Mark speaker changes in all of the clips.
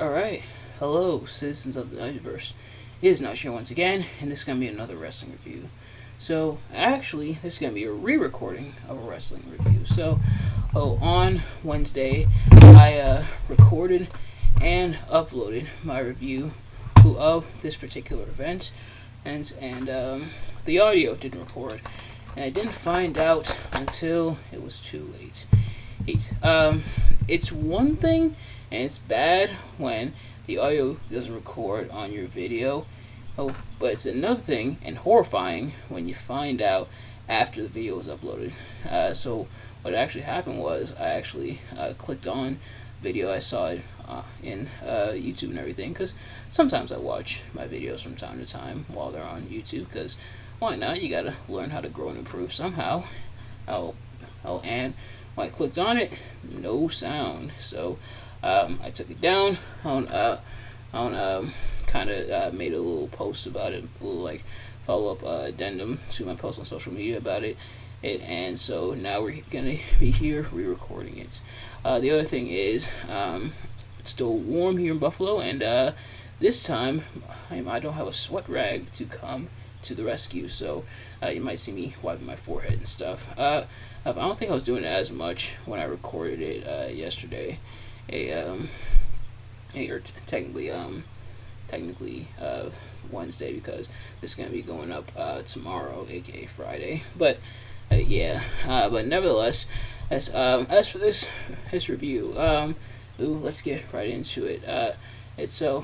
Speaker 1: Alright, hello, citizens of the Nigelverse. It is Nigel here once again, and this is going to be another wrestling review. So, actually, this is going to be a re-recording of a wrestling review. On Wednesday, I recorded and uploaded my review of this particular event, and the audio didn't record, and I didn't find out until it was too late. It's one thing, and it's bad when the audio doesn't record on your video. But it's another thing and horrifying when you find out after the video was uploaded. So what actually happened was I actually clicked on video. I saw it in YouTube and everything, because sometimes I watch my videos from time to time while they're on YouTube, because why not? You gotta learn how to grow and improve somehow. And when I clicked on it, no sound. So I took it down. Kind of made a little post about it, a little like follow-up addendum to my post on social media about it. And so now we're gonna be here re-recording it. The other thing is, it's still warm here in Buffalo, and this time I don't have a sweat rag to come to the rescue, so you might see me wiping my forehead and stuff. I don't think I was doing it as much when I recorded it yesterday. Technically Wednesday, because this is going to be going up tomorrow, aka Friday. But but nevertheless, as for this review, let's get right into it.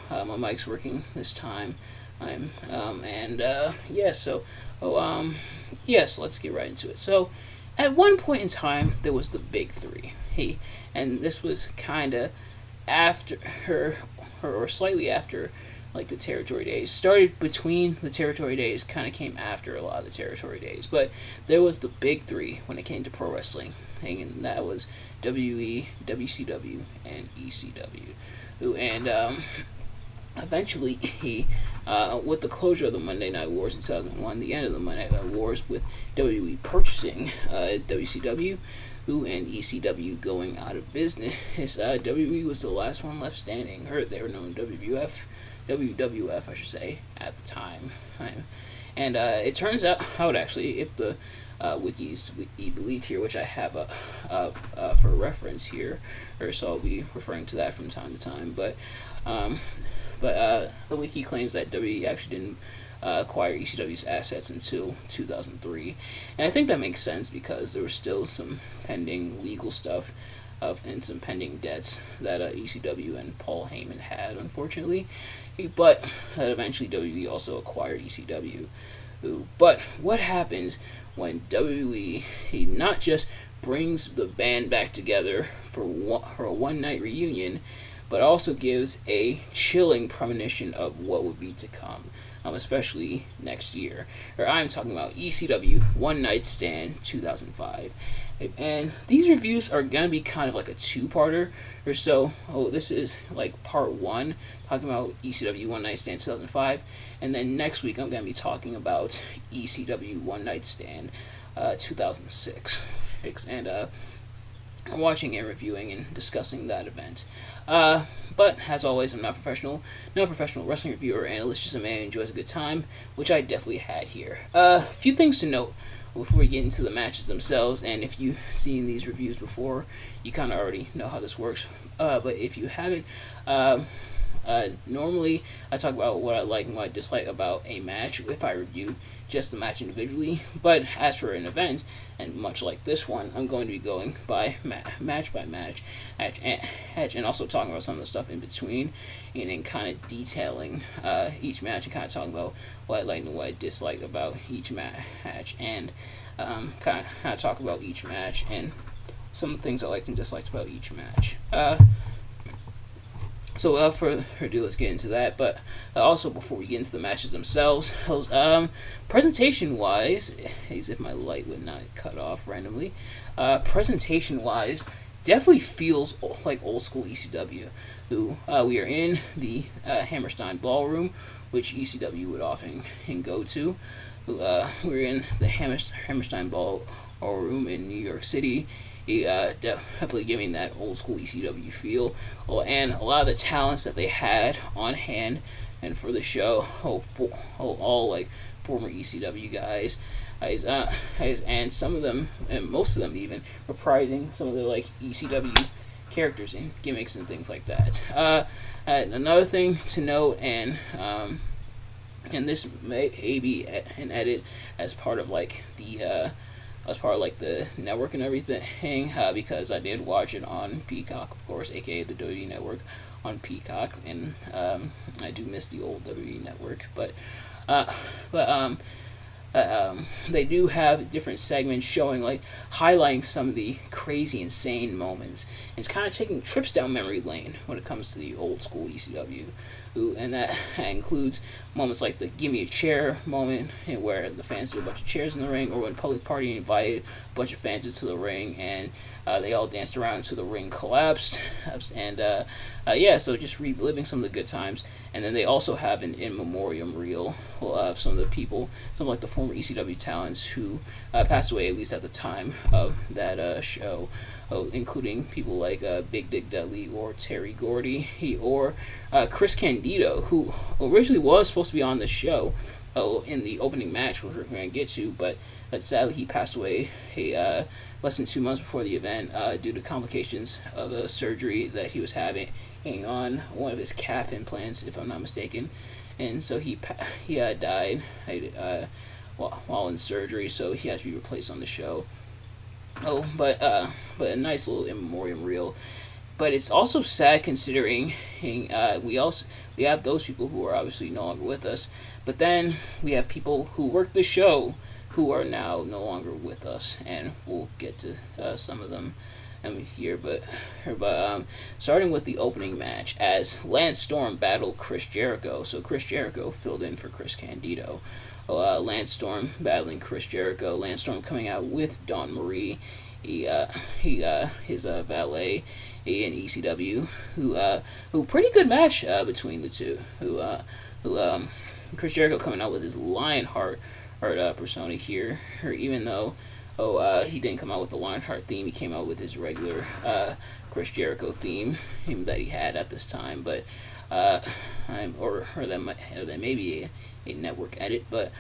Speaker 1: My mic's working this time. So let's get right into it. So at one point in time, there was the big three. And this was kind of after her, or slightly after, like, the territory days. Started between the territory days, kind of came after a lot of the territory days. But there was the big three when it came to pro wrestling, and that was WWE, WCW, and ECW. And eventually, with the closure of the Monday Night Wars in 2001, the end of the Monday Night Wars with WWE purchasing WCW, and ECW going out of business, WWE was the last one left standing. They were known WWF, I should say, at the time. And it turns out, actually, if the wikis we believed here, which I have for reference here, or so I'll be referring to that from time to time. But the wiki claims that WWE actually didn't acquire ECW's assets until 2003, and I think that makes sense because there was still some pending legal stuff and some pending debts that ECW and Paul Heyman had, unfortunately. But eventually WWE also acquired ECW. But what happens when WWE not just brings the band back together for a one-night reunion, but also gives a chilling premonition of what would be to come, especially next year? Or I'm talking about ECW One Night Stand 2005. And these reviews are going to be kind of like a two-parter or so. This is like part one, talking about ECW One Night Stand 2005. And then next week I'm going to be talking about ECW One Night Stand 2006. And I'm watching and reviewing and discussing that event. But as always, I'm not a professional wrestling reviewer or analyst, just a man who enjoys a good time, which I definitely had here. A few things to note before we get into the matches themselves, and if you've seen these reviews before, you kind of already know how this works. But if you haven't, normally I talk about what I like and what I dislike about a match if I review just the match individually. But as for an event, and much like this one, I'm going to be going by match by match, and also talking about some of the stuff in between, and then kind of detailing each match, and kind of talking about what I like and what I dislike about each match, and kind of talk about each match and some of the things I liked and disliked about each match. So without further ado, let's get into that. But also, before we get into the matches themselves, presentation-wise, as if my light would not cut off randomly, presentation-wise, definitely feels like old-school ECW. We are in the Hammerstein Ballroom, which ECW would often go to. We're in the Hammerstein Ballroom in New York City. definitely giving that old school ECW feel. Oh, and a lot of the talents that they had on hand and for the show, all like former ECW guys, and some of them, and most of them even, reprising some of the like ECW characters and gimmicks and things like that. And another thing to note, and this may be an edit as part of like the network and everything, because I did watch it on Peacock, of course, aka the WWE Network on Peacock, and I do miss the old WWE Network, but uh, but they do have different segments showing like highlighting some of the crazy, insane moments. And it's kind of taking trips down memory lane when it comes to the old school ECW. And that includes moments like the "Give Me a Chair" moment, where the fans do a bunch of chairs in the ring, or when Public Party invited a bunch of fans into the ring and they all danced around until the ring collapsed. And so just reliving some of the good times. And then they also have an in memoriam reel of some of the people, some of like the former ECW talents who passed away, at least at the time of that show. Including people like Big Dick Dudley or Terry Gordy or Chris Candido, who originally was supposed to be on the show in the opening match, which we're going to get to, but sadly he passed away less than 2 months before the event due to complications of a surgery that he was having on one of his calf implants, if I'm not mistaken. And so he died while in surgery, so he has to be replaced on the show. But a nice little in memoriam reel. But it's also sad considering we have those people who are obviously no longer with us, but then we have people who worked the show who are now no longer with us, and we'll get to some of them here. But starting with the opening match, as Lance Storm battled Chris Jericho. So Chris Jericho filled in for Chris Candido. Lance Storm battling Chris Jericho. Lance Storm coming out with Dawn Marie, his valet in ECW, who pretty good match between the two. Chris Jericho coming out with his Lionheart persona here, or even though he didn't come out with the Lionheart theme, he came out with his regular Chris Jericho theme that he had at this time, but that may be a network edit, but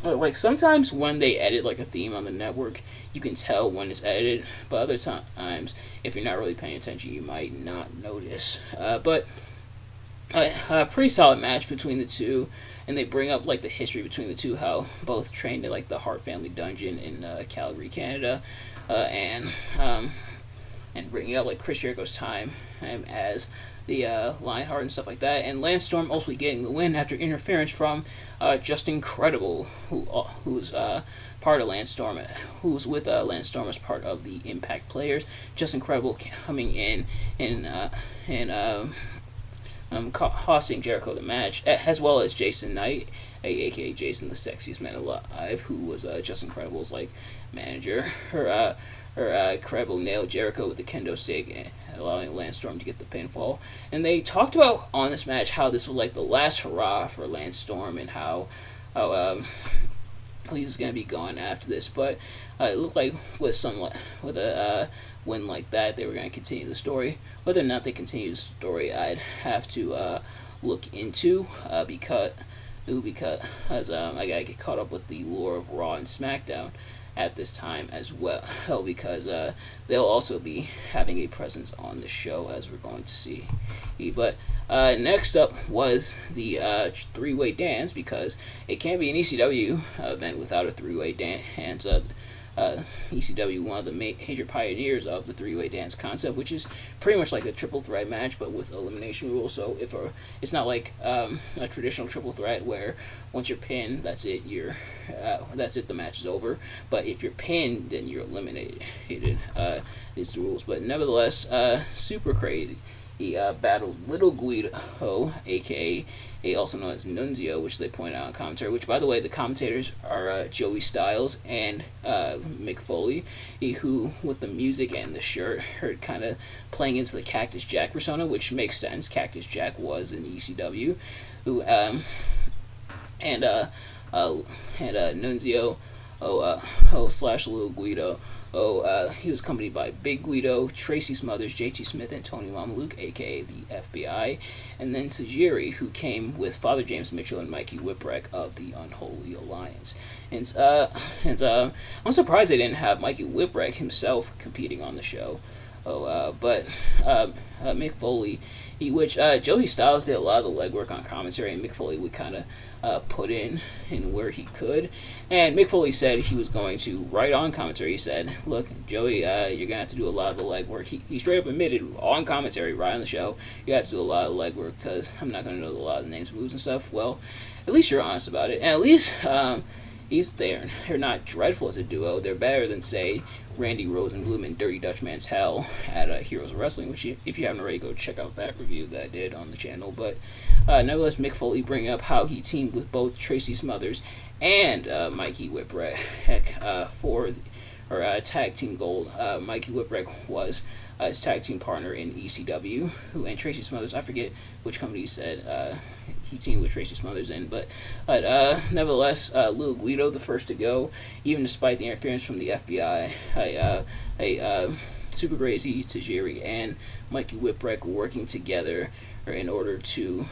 Speaker 1: like sometimes when they edit like a theme on the network, you can tell when it's edited, but other times if you're not really paying attention, you might not notice. But a pretty solid match between the two, and they bring up like the history between the two, how both trained in like the Hart Family Dungeon in Calgary, Canada, and bringing up like Chris Jericho's time as the Lionheart and stuff like that, and Lance Storm also getting the win after interference from Justin Credible, who's part of Lance Storm, who's with Lance Storm as part of the Impact Players. Justin Credible coming in and costing Jericho the match, as well as Jason Knight, aka Jason the Sexiest Man Alive, who was Justin Credible's like manager. Credible nailed Jericho with the kendo stick, allowing Lance Storm to get the pinfall. And they talked about on this match how this was like the last hurrah for Lance Storm, and how he was gonna be gone after this. But it looked like with a win like that, they were gonna continue the story. Whether or not they continue the story, I'd have to look into because I gotta get caught up with the lore of Raw and SmackDown at this time as well, because they'll also be having a presence on the show, as we're going to see. But next up was the three-way dance, because it can't be an ECW event without a three-way dance. ECW, one of the major pioneers of the three-way dance concept, which is pretty much like a triple threat match, but with elimination rules. So it's not like a traditional triple threat where once you're pinned, that's it. That's it. The match is over. But if you're pinned, then you're eliminated. Is the rules. But nevertheless, super crazy. He battled Little Guido, aka also known as Nunzio, which they point out on commentary. Which, by the way, the commentators are Joey Styles and Mick Foley, who, with the music and the shirt, are kind of playing into the Cactus Jack persona, which makes sense. Cactus Jack was in ECW, and Nunzio slash Little Guido. He was accompanied by Big Guido, Tracy Smothers, JT Smith, and Tony Mamaluke, aka the FBI, and then Tajiri, who came with Father James Mitchell and Mikey Whipwreck of the Unholy Alliance. I'm surprised they didn't have Mikey Whipwreck himself competing on the show. But Mick Foley, which Joey Styles did a lot of the legwork on commentary, and Mick Foley would kind of put in where he could. And Mick Foley said he was going to write on commentary. He said, "Look, Joey, you're gonna have to do a lot of the legwork." He straight up admitted on commentary, right on the show, you have to do a lot of legwork because I'm not gonna know a lot of the names, moves, and stuff. Well, at least you're honest about it, and at least he's there. They're not dreadful as a duo. They're better than, say, Randy Rosenblum and Dirty Dutchman's Hell at Heroes of Wrestling, which if you haven't already, go check out that review that I did on the channel. But nevertheless, Mick Foley bringing up how he teamed with both Tracy Smothers and Mikey Whipwreck for tag team gold. Mikey Whipwreck was his tag team partner in ECW, and Tracy Smothers, I forget which company he said he teamed with Tracy Smothers in, but nevertheless, Little Guido, the first to go, even despite the interference from the FBI. Super Crazy, Tajiri, and Mikey Whipwreck working together in order to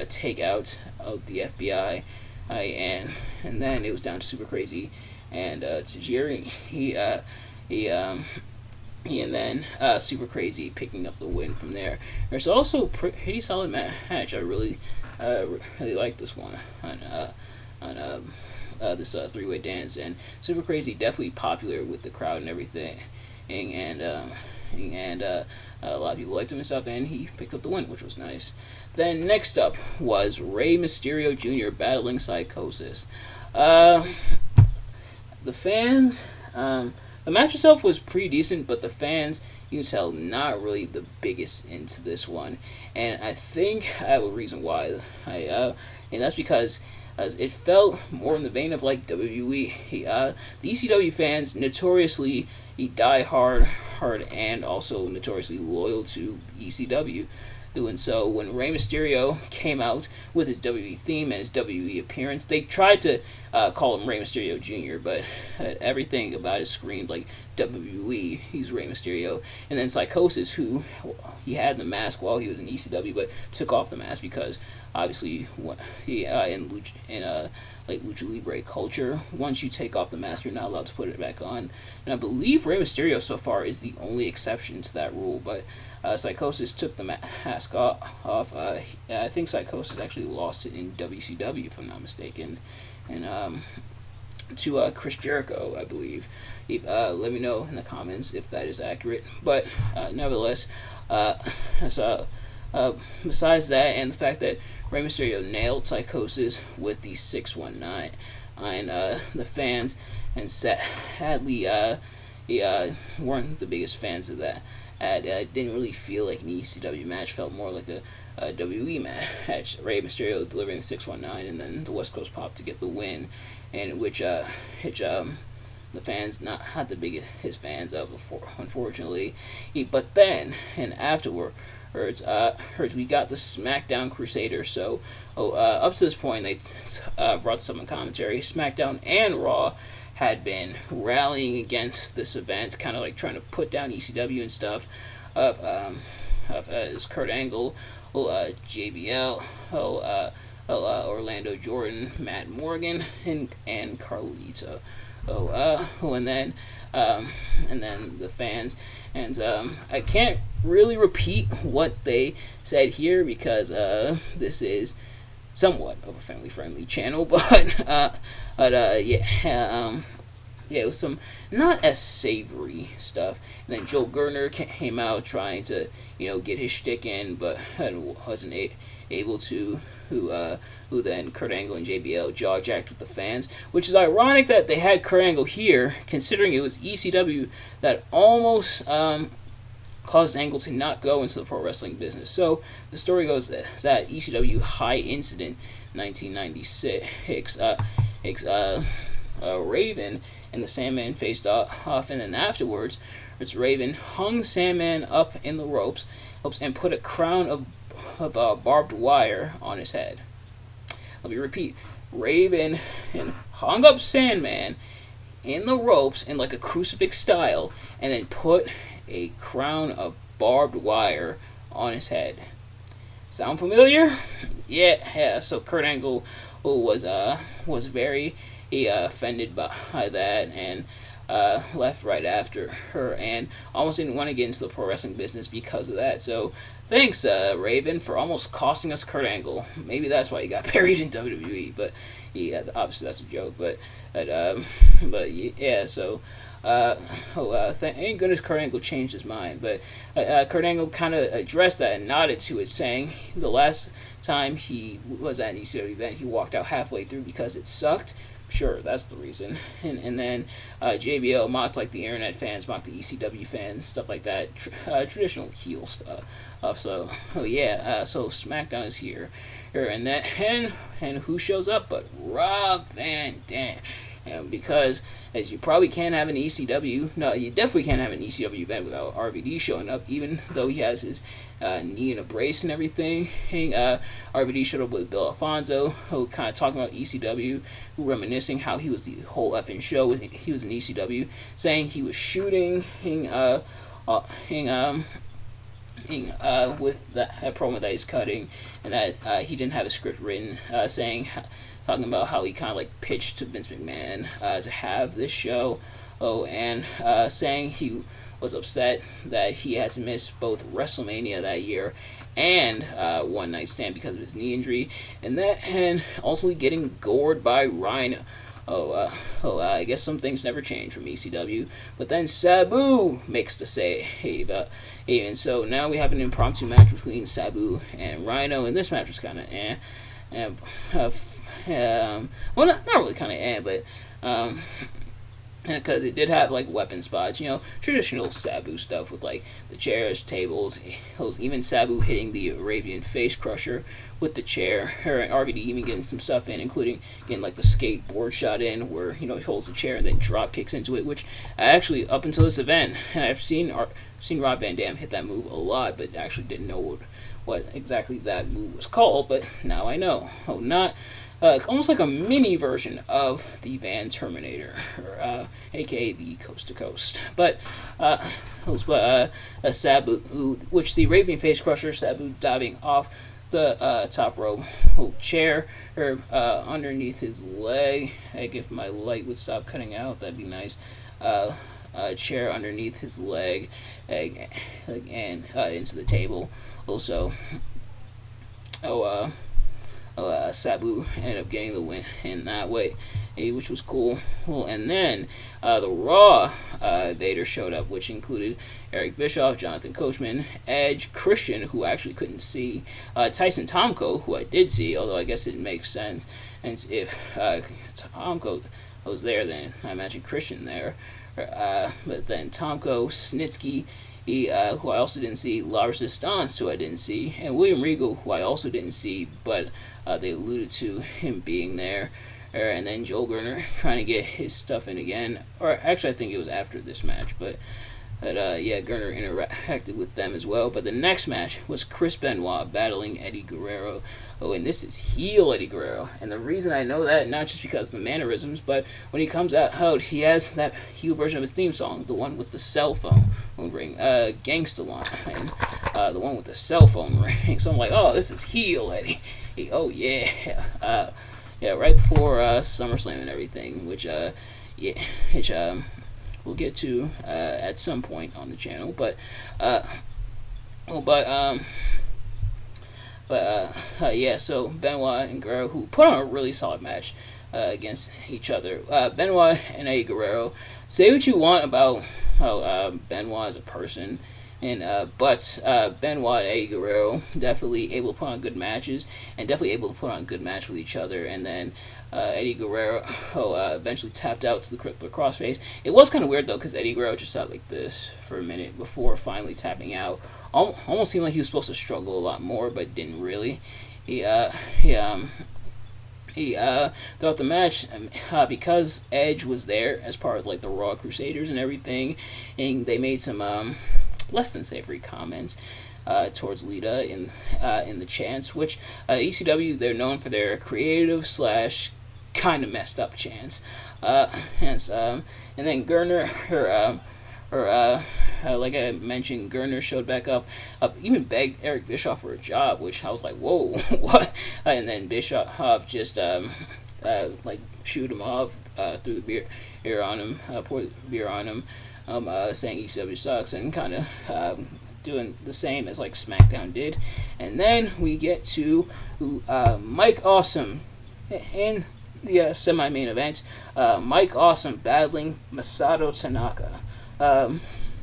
Speaker 1: take out the FBI, and then it was down to Super Crazy and Tajiri. He and then Super Crazy picking up the win from there. There's also pretty solid match. I really like this one on this three-way dance, and Super Crazy definitely popular with the crowd and everything, and a lot of people liked him and stuff, and he picked up the win, which was nice. Then next up was Rey Mysterio Jr. battling Psychosis. The fans, the match itself was pretty decent, but the fans, you can tell, not really the biggest into this one. And I think I have a reason why. And that's because it felt more in the vein of like WWE. The ECW fans notoriously die hard, and also notoriously loyal to ECW. And so when Rey Mysterio came out with his WWE theme and his WWE appearance, they tried to call him Rey Mysterio Jr., but everything about it screamed like WWE. He's Rey Mysterio. And then Psychosis, who he had the mask while he was in ECW, but took off the mask because obviously he in Lucha Libre culture, once you take off the mask, you're not allowed to put it back on. And I believe Rey Mysterio so far is the only exception to that rule, but Psychosis took the mask off. I think Psychosis actually lost it in WCW, if I'm not mistaken, and to Chris Jericho, I believe. Let me know in the comments if that is accurate. But nevertheless, besides that, and the fact that Rey Mysterio nailed Psychosis with the 619, and the fans, and sadly, weren't the biggest fans of that. It didn't really feel like an ECW match. Felt more like a WWE match. Rey Mysterio delivering the 619, and then the West Coast Pop to get the win, and which the fans not the biggest his fans of before, unfortunately. But then and afterwards, we got the SmackDown Crusaders. So up to this point, they brought this up in commentary. SmackDown and Raw had been rallying against this event, kind of like trying to put down ECW and stuff. Of Kurt Angle, JBL, Orlando Jordan, Matt Morgan, and Carlito. And then the fans, and I can't really repeat what they said here because this is somewhat of a family-friendly channel, but it was some not as savory stuff. And then Joe Gerner came out trying to, get his shtick in, but wasn't able to. Who then Kurt Angle and JBL jaw-jacked with the fans, which is ironic that they had Kurt Angle here, considering it was ECW that almost caused Angle to not go into the pro wrestling business. So the story goes that ECW High Incident 1996, Raven and the Sandman faced off, and then afterwards, Raven hung Sandman up in the ropes and put a crown of barbed wire on his head. Let me repeat. Raven hung up Sandman in the ropes in like a crucifix style, and then put a crown of barbed wire on his head. Sound familiar? Yeah. So Kurt Angle was very offended by that, and left right after her, and almost didn't want to get into the pro wrestling business because of that. So thanks, Raven, for almost costing us Kurt Angle. Maybe that's why he got buried in WWE, but yeah, obviously that's a joke. But yeah, so. Thank goodness Kurt Angle changed his mind, but Kurt Angle kind of addressed that and nodded to it, saying the last time he was at an ECW event, he walked out halfway through because it sucked. Sure, that's the reason. And then JBL mocked like the internet fans, mocked the ECW fans, stuff like that. Traditional heel stuff. So SmackDown is here, and who shows up but Rob Van Dam. And because, as you probably can't have an ECW, no, you definitely can't have an ECW event without RVD showing up, even though he has his knee in a brace and everything. RVD showed up with Bill Alfonso, who kind of talking about ECW, who reminiscing how he was the whole effing show. He was in ECW, saying he was shooting with that promo that he's cutting, and that he didn't have a script written, talking about how he kind of like pitched to Vince McMahon to have this show, and saying he was upset that he had to miss both WrestleMania that year and One Night Stand because of his knee injury, and ultimately getting gored by Rhino. I guess some things never change from ECW. But then Sabu makes the save. And so now we have an impromptu match between Sabu and Rhino, and this match was kind of well, not really kind of but because it did have like weapon spots, traditional Sabu stuff with like the chairs, tables, even Sabu hitting the Arabian face crusher with the chair, and RVD even getting some stuff in, including getting like the skateboard shot in where he holds the chair and then drop kicks into it, which I actually, up until this event, and I've seen Rob Van Dam hit that move a lot, but actually didn't know what exactly that move was called, but now I know. Almost like a mini version of the Van Terminator, aka the Coast to Coast. But Sabu, which the Arabian Face Crusher, Sabu diving off the top rope chair underneath his leg. If my light would stop cutting out, that'd be nice. Chair underneath his leg, and into the table. Also, Sabu ended up getting the win in that way, which was cool. And then the Raw Vader showed up, which included Eric Bischoff, Jonathan Coachman, Edge, Christian, who I actually couldn't see, Tyson Tomko, who I did see, although I guess it makes sense. And if Tomko was there, then I imagine Christian there. But then Tomko, Snitsky, who I also didn't see, La Resistance, who I didn't see, and William Regal, who I also didn't see, but they alluded to him being there. And then Joel Gerner trying to get his stuff in again. Or actually, I think it was after this match, but Gerner interacted with them as well. But the next match was Chris Benoit battling Eddie Guerrero. And this is heel Eddie Guerrero. And the reason I know that, not just because of the mannerisms, but when he comes out, he has that heel version of his theme song, the one with the cell phone ring, Gangsta Line, the one with the cell phone ring. So I'm like, oh, this is heel Eddie. Oh yeah, right before SummerSlam and everything, which we'll get to at some point on the channel, so Benoit and Guerrero, who put on a really solid match against each other. Benoit and Eddie Guerrero, say what you want about how Benoit is a person, but Benoit and Eddie Guerrero definitely able to put on good matches, and definitely able to put on a good match with each other. And then Eddie Guerrero eventually tapped out to the crippler crossface. It was kind of weird though, because Eddie Guerrero just sat like this for a minute before finally tapping out. Almost seemed like he was supposed to struggle a lot more, but didn't really. Throughout the match, because Edge was there as part of like the Raw Crusaders and everything, and they made some less than savory comments towards Lita in the chants, which ECW, they're known for their creative / kind of messed up chance. And then Gurner, like I mentioned, Gurner showed back up, even begged Eric Bischoff for a job, which I was like, whoa, what? And then Bischoff just like shoot him off, threw the beer on him, poured the beer on him, saying ECW sucks, and kind of doing the same as like SmackDown did. And then we get to Mike Awesome in the semi-main event. Mike Awesome battling Masato Tanaka.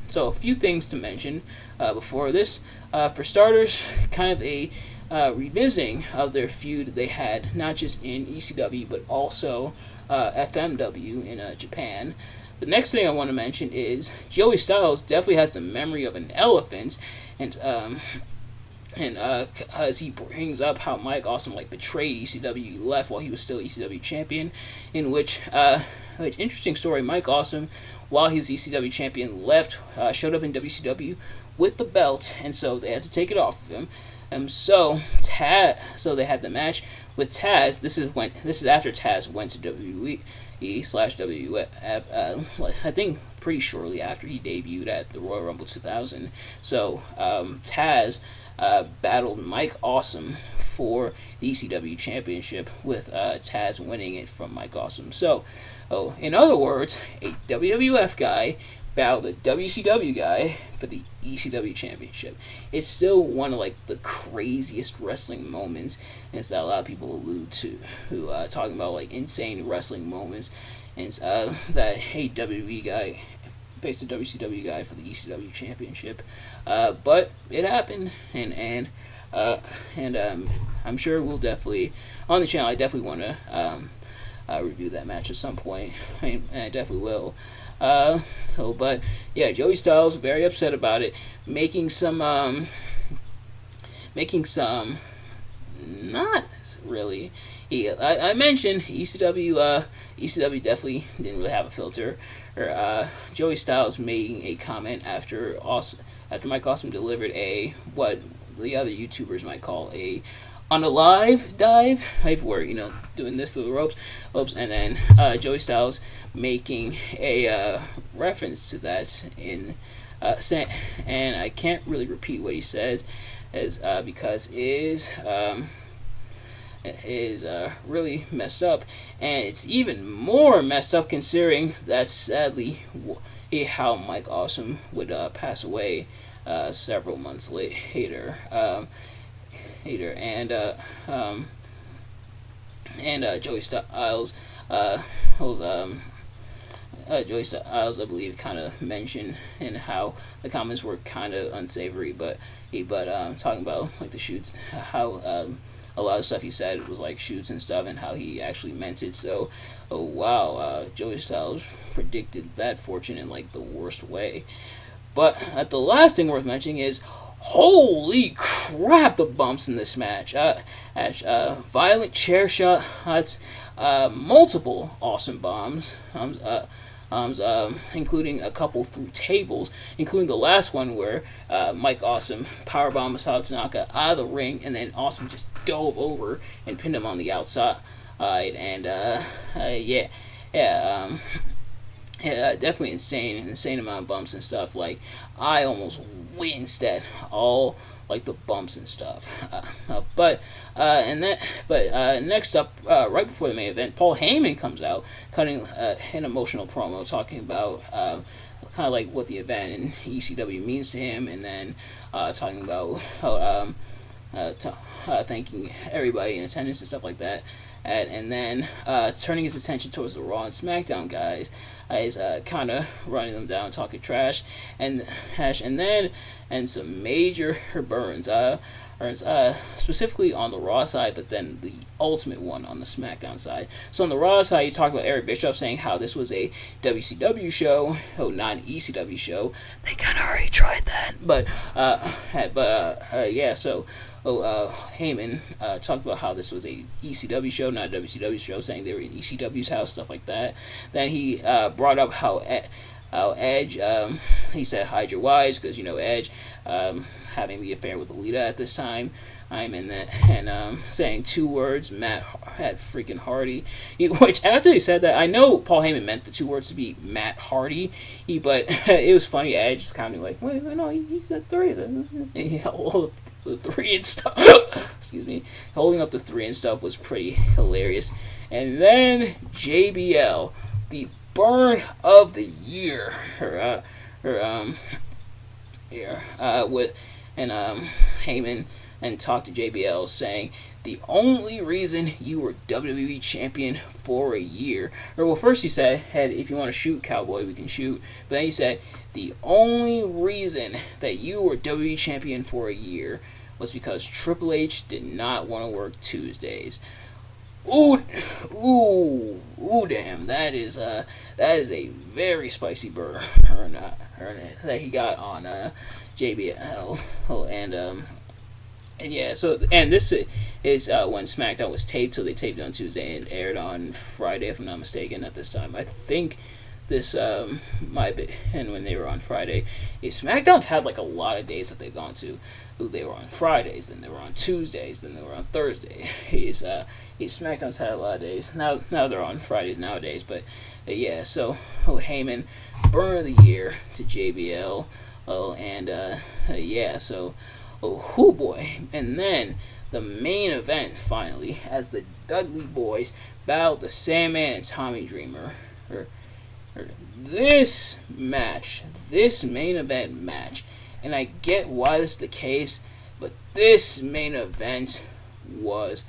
Speaker 1: So a few things to mention before this. For starters, kind of a revisiting of their feud they had not just in ECW but also FMW in Japan. The next thing I want to mention is Joey Styles definitely has the memory of an elephant, and as he brings up how Mike Awesome like betrayed ECW, left while he was still ECW champion, in which interesting story, Mike Awesome, while he was ECW champion, left, showed up in WCW with the belt, and so they had to take it off of him. So they had the match with Taz. This is after Taz went to WWE/WWF. I think pretty shortly after he debuted at the Royal Rumble 2000. So Taz battled Mike Awesome for the ECW Championship, with Taz winning it from Mike Awesome. So, in other words, a WWF guy battled a WCW guy for the ECW Championship. It's still one of like the craziest wrestling moments, and it's that a lot of people allude to, who talking about like insane wrestling moments, and it's that a WWE guy faced a WCW guy for the ECW Championship. But it happened, and I'm sure we'll definitely, on the channel, I definitely want to review that match at some point, and I definitely will. But yeah, Joey Styles very upset about it, making some not really. I mentioned ECW definitely didn't really have a filter. Joey Styles making a comment after Mike Awesome delivered what the other YouTubers might call a unalive dive, where doing this to the ropes, and then Joey Styles making a reference to that in and I can't really repeat what he says, because it is really messed up, and it's even more messed up considering that sadly how Mike Awesome would pass away several months later. And Joey Styles, Joey Styles, I believe, kind of mentioned in how the comments were kind of unsavory, but talking about like the shoots, how a lot of stuff he said was like shoots and stuff, and how he actually meant it. So, Joey Styles predicted that fortune in like the worst way. But the last thing worth mentioning is, holy crap, the bumps in this match. Violent chair shots, multiple awesome bombs, including a couple through tables, including the last one where Mike Awesome powerbombed Masato Tanaka out of the ring, and then Awesome just dove over and pinned him on the outside. And definitely insane amount of bumps and stuff. Like, I almost winced at all like the bumps and stuff. But next up, right before the main event, Paul Heyman comes out, cutting an emotional promo, talking about kind of like what the event in ECW means to him, and then talking about how thanking everybody in attendance and stuff like that. And then turning his attention towards the Raw and SmackDown guys, is kind of running them down, talking trash, and some major burns, specifically on the Raw side, but then the ultimate one on the SmackDown side. So on the Raw side, you talk about Eric Bischoff saying how this was a WCW show, not an ECW show. They kind of already tried that, but so. Heyman talked about how this was a ECW show, not a WCW show, saying they were in ECW's house, stuff like that. Then he brought up how Edge, he said hide your wives because Edge having the affair with Alita at this time. I'm in that, and saying 2 words, Matt had freaking Hardy. Which after he said that, I know Paul Heyman meant the 2 words to be Matt Hardy, but it was funny. Edge kind of like, wait, no, he said 3. The 3 and stuff. Excuse me, holding up the 3 and stuff was pretty hilarious. And then JBL, the burn of the year, with Heyman and talked to JBL saying the only reason you were WWE champion for a year, first he said, if you want to shoot, cowboy, we can shoot. But then he said the only reason that you were WWE champion for a year was because Triple H did not want to work Tuesdays. Ooh, damn! That is a very spicy burn that he got on JBL, and yeah. So this is when SmackDown was taped. So they taped it on Tuesday and aired on Friday, if I'm not mistaken. At this time, I think this might be, and when they were on Friday, SmackDown's had like a lot of days that they've gone to. They were on Fridays, then they were on Tuesdays, then they were on Thursday. SmackDown's had a lot of days. Now they're on Fridays nowadays, but yeah. So Heyman, burn of the year to JBL. Yeah. So boy, and then the main event finally, as the Dudley Boys battled the Sandman and Tommy Dreamer. This main event match, and I get why this is the case, but this main event was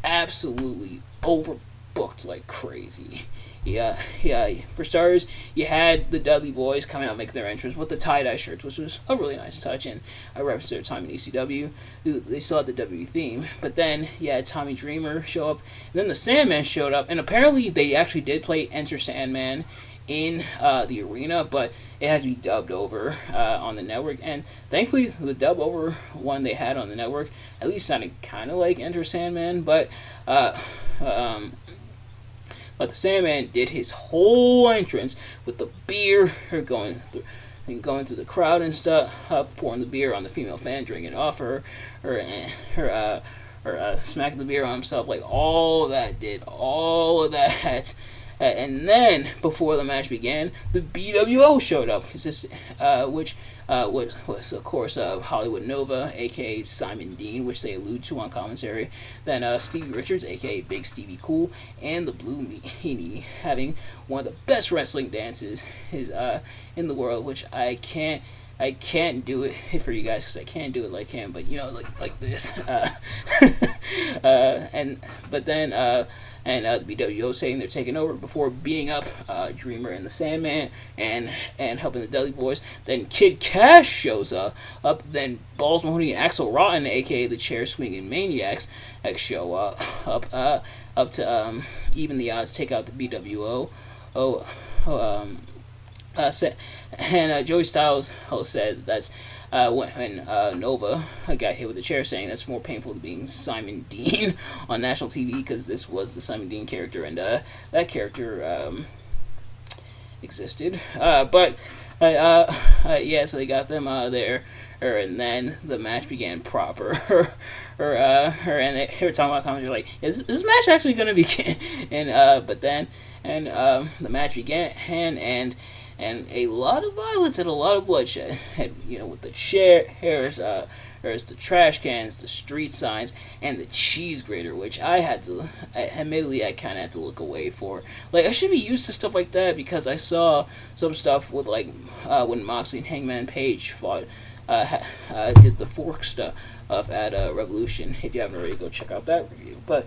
Speaker 1: absolutely overbooked like crazy. Yeah. For starters, you had the Dudley Boys coming out making their entrance with the tie-dye shirts, which was a really nice touch, and a reference to their time in ECW. They still had the W theme, but then you had Tommy Dreamer show up, and then the Sandman showed up, and apparently they actually did play Enter Sandman in the arena, but it has to be dubbed over on the network, and thankfully the dub over one they had on the network at least sounded kind of like Enter Sandman, but the Sandman did his whole entrance with the beer going through the crowd and stuff, pouring the beer on the female fan, drinking it off her smacking the beer on himself, like all of that. And then, before the match began, the BWO showed up, which was, of course, Hollywood Nova, a.k.a. Simon Dean, which they allude to on commentary. Then Stevie Richards, a.k.a. Big Stevie Cool, and the Blue Meanie, having one of the best wrestling dances in the world, which I can't do it for you guys because I can't do it like him, but like this. And the BWO saying they're taking over before beating up Dreamer and the Sandman and helping the Dudley Boys. Then Kid Cash shows up. Then Balls Mahoney and Axel Rotten, aka the Chair Swinging Maniacs, show up to even the odds, take out the BWO. Joey Styles said that's when Nova got hit with the chair, saying that's more painful than being Simon Dean on national TV, because this was the Simon Dean character, and that character existed. So they got them there. And then the match began proper. And they were talking about comments, like, is this match actually going to begin? The match began, and a lot of violence and a lot of bloodshed. With the chairs, there's the trash cans, the street signs, and the cheese grater, which admittedly, I kind of had to look away for. Like, I should be used to stuff like that, because I saw some stuff with, like, when Moxley and Hangman Page fought, did the fork stuff at Revolution. If you haven't already, go check out that review. But,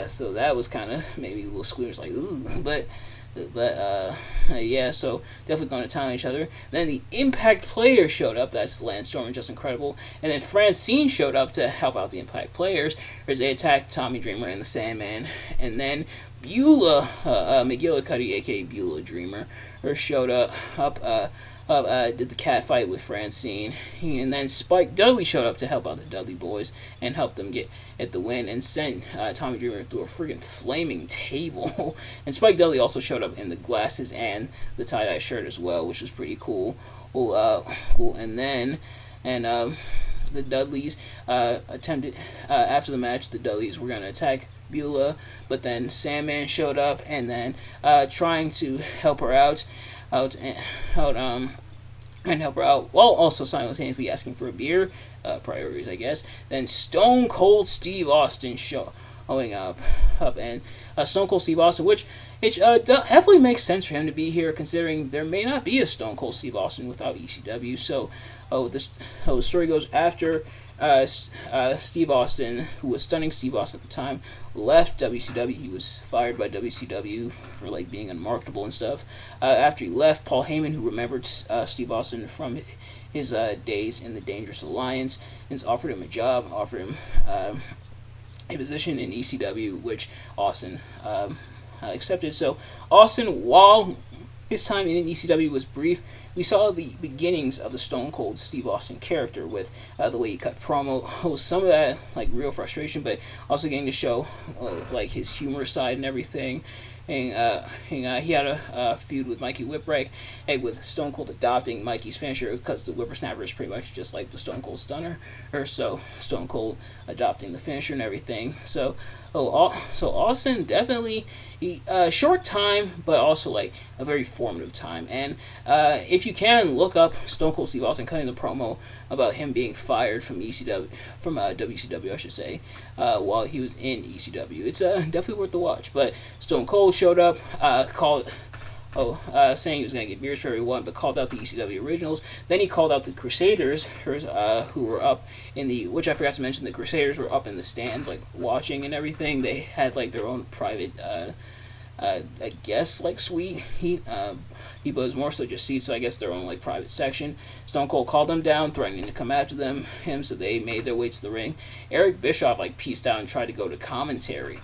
Speaker 1: so that was kind of maybe a little squeamish, like, ooh, so definitely going to town each other. Then the Impact Players showed up. That's Lance Storm and Just Incredible. And then Francine showed up to help out the Impact Players as they attacked Tommy Dreamer and the Sandman. And then Beulah McGillicuddy, aka Beulah Dreamer, showed up did the cat fight with Francine, and then Spike Dudley showed up to help out the Dudley boys and help them get the win and sent Tommy Dreamer through a friggin' flaming table. And Spike Dudley also showed up in the glasses and the tie-dye shirt as well, which was pretty cool. Cool. And then the Dudleys attempted after the match. The Dudleys were gonna attack Beulah, but then Sandman showed up and then trying to help her out and help her out while also simultaneously asking for a beer. Priorities, I guess. Then Stone Cold Steve Austin showing up and Stone Cold Steve Austin, which definitely makes sense for him to be here, considering there may not be a Stone Cold Steve Austin without ECW. So, the story goes after Steve Austin, who was Stunning Steve Austin at the time, left WCW. He was fired by WCW for like being unmarketable and stuff. After he left, Paul Heyman, who remembered Steve Austin from his days in the Dangerous Alliance, and offered him a job, offered him a position in ECW, which Austin accepted. So Austin, while his time in ECW was brief, we saw the beginnings of the Stone Cold Steve Austin character with the way he cut promo. Some of that like real frustration, but also getting to show like his humor side and everything. And he had a feud with Mikey Whipwreck, with Stone Cold adopting Mikey's finisher because the Whippersnapper is pretty much just like the Stone Cold Stunner, or so Stone Cold adopting the finisher and everything. So Austin definitely short time, but also like a very formative time. And if you can look up Stone Cold Steve Austin cutting the promo about him being fired from WCW, I should say, while he was in ECW, it's definitely worth the watch. But Stone Cold showed up, saying he was going to get beers for everyone, but called out the ECW originals. Then he called out the Crusaders, who were up in the, which I forgot to mention, the Crusaders were up in the stands, like, watching and everything. They had, like, their own private, I guess, like, suite. He was more so just seats, so I guess their own, like, private section. Stone Cold called them down, threatening to come after him, so they made their way to the ring. Eric Bischoff, like, pieced out and tried to go to commentary.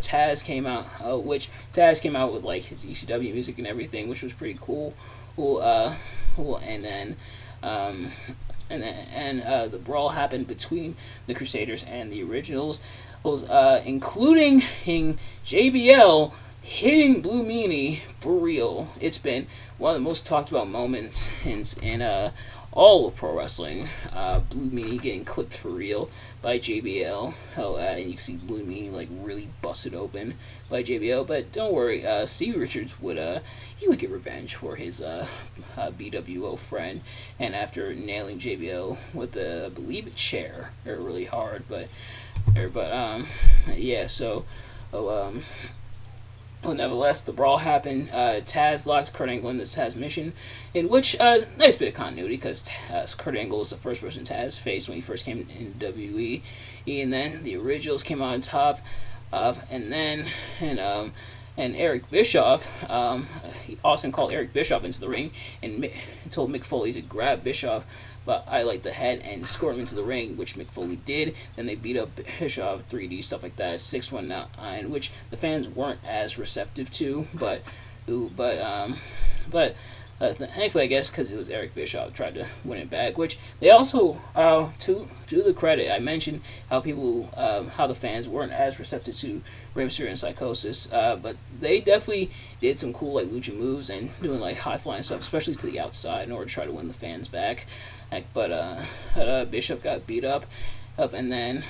Speaker 1: Taz came out, which Taz came out with like his ECW music and everything, which was pretty cool. The brawl happened between the Crusaders and the Originals, including JBL hitting Blue Meanie for real. It's been one of the most talked about moments in all of pro wrestling. Blue Meanie getting clipped for real by JBL. And you can see Blue Meanie like really busted open by JBL. But don't worry, Steve Richards would get revenge for his BWO friend. And after nailing JBL with I believe a chair, really hard, nevertheless, the brawl happened. Taz locked Kurt Angle in the Taz mission, in which, nice bit of continuity, because Kurt Angle was the first person Taz faced when he first came into WWE, and then the Originals came on top, and Eric Bischoff, Austin called Eric Bischoff into the ring, and told Mick Foley to grab Bischoff by the head and escort him into the ring, which Mick Foley did. Then they beat up Bischoff, 3D, stuff like that, 619, which the fans weren't as receptive to, but thankfully, I guess, because it was Eric Bischoff tried to win it back, which they also, to the credit, I mentioned how how the fans weren't as receptive to Rey Mysterio and Psychosis, but they definitely did some cool, like, lucha moves and doing, like, high-flying stuff, especially to the outside, in order to try to win the fans back. But Bishop got beat up, and then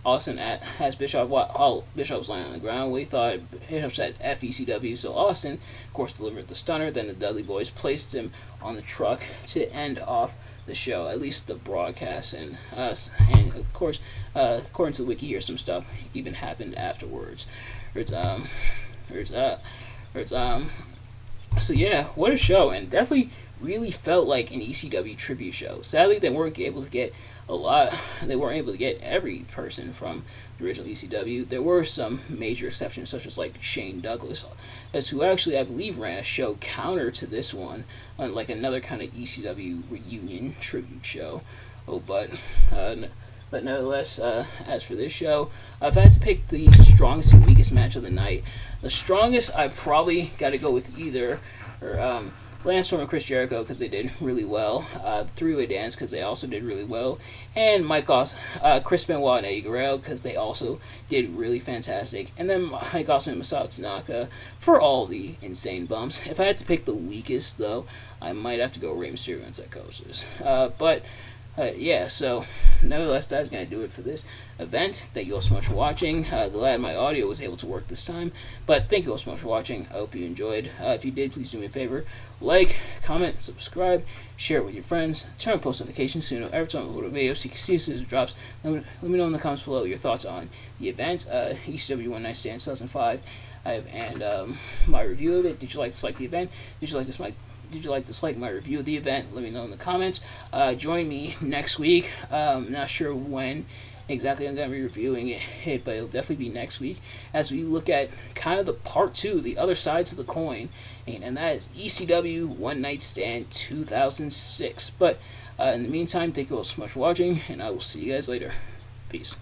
Speaker 1: Austin has Bischoff while Bischoff was lying on the ground. We thought Bischoff said FECW, so Austin, of course, delivered the stunner. Then the Dudley Boys placed him on the truck to end off the show, at least the broadcast, and of course, according to the wiki here, some stuff even happened afterwards. So yeah, what a show, and definitely really felt like an ECW tribute show. Sadly, they weren't able to get every person from the original ECW. There were some major exceptions, such as like Shane Douglas, who actually I believe ran a show counter to this one, on like another kind of ECW reunion tribute show. But But nevertheless, as for this show, if I had to pick the strongest and weakest match of the night, the strongest I probably got to go with either Lance Storm and Chris Jericho because they did really well. Three-way dance because they also did really well, and Chris Benoit and Eddie Guerrero because they also did really fantastic. And then Mike Awesome and Masato Tanaka for all the insane bumps. If I had to pick the weakest though, I might have to go Rey Mysterio and Psychosis. Yeah, so nevertheless, that's going to do it for this event. Thank you all so much for watching. Glad my audio was able to work this time. But thank you all so much for watching. I hope you enjoyed. If you did, please do me a favor. Like, comment, subscribe, share it with your friends. Turn on post notifications so you know every time I upload a video so you can see as soon as it drops. Let me know in the comments below your thoughts on the event. ECW One Night Stand 2005. And my review of it. Did you like to dislike the event? Did you like dislike my review of the event? Let me know in the comments. Join me next week. I'm not sure when exactly I'm going to be reviewing it, but it'll definitely be next week as we look at kind of the part 2, the other sides of the coin, and that is ECW One Night Stand 2006. But in the meantime, thank you all so much for watching, and I will see you guys later. Peace.